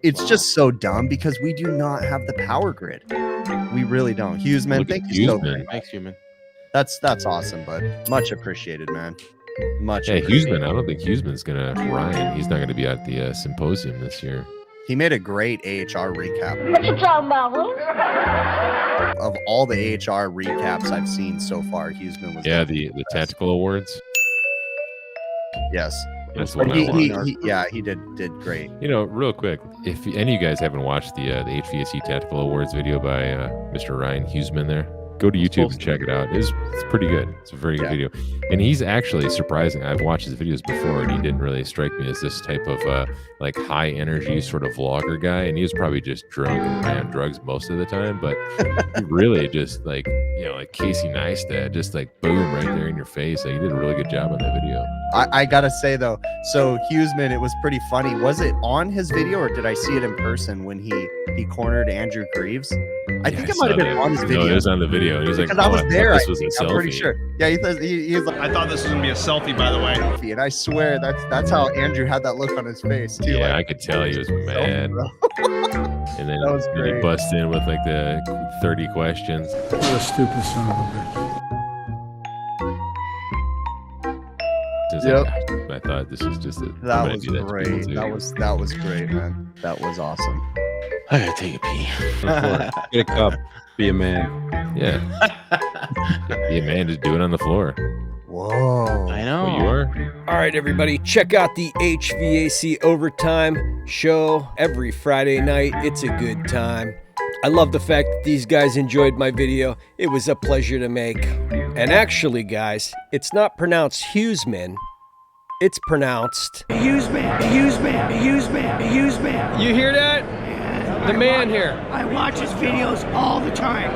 It's just so dumb because we do not have the power grid. We really don't. HughesMan, thank you so much. Thanks, Human. That's awesome, bud. Much appreciated, man. Much Hey, appreciated. HughesMan, I don't think HughesMan's gonna Ryan. He's not gonna be at the symposium this year. He made a great AHR recap. What you talking about, Will? Of all the AHR recaps I've seen so far, HughesMan was the tactical awards. Yes. That's the one I watched. He did great. You know, real quick, if any of you guys haven't watched the HVAC Tactical Awards video by Mr. Ryan HughesMan there, go to YouTube and check it out. It's pretty good. It's a very good video. And he's actually surprising. I've watched his videos before, and he didn't really strike me as this type of like high energy sort of vlogger guy. And he was probably just drunk and high on drugs most of the time. But he really just like Casey Neistat, just like boom right there in your face. Like, he did a really good job on that video. I gotta say though, so HughesMan, it was pretty funny. Was it on his video or did I see it in person when he cornered Andrew Greaves? I think it might have been on his video. No, it was on the video. He was like, because I was there. This was a I'm selfie. pretty sure. Yeah, he was like, I thought this was gonna be a selfie, by the way. and I swear that's how Andrew had that look on his face too. Yeah, like, I could tell he was mad. And then, That was then he great. busts in with like the 30 questions. You're a stupid son of a bitch. Just Yep. like, I thought this was just a That I'm gonna was do to great. people, too. That was great, man. That was awesome. I gotta take a pee. Get a cup. Be a man. Yeah. Yeah, man, just do it on the floor. Whoa. I know. Oh, you are? All right, everybody, check out the HVAC Overtime show every Friday night. It's a good time. I love the fact that these guys enjoyed my video. It was a pleasure to make. And actually, guys, it's not pronounced HughesMan. It's pronounced HughesMan, HughesMan, HughesMan, HughesMan. You hear that? The man here. I watch his videos all the time.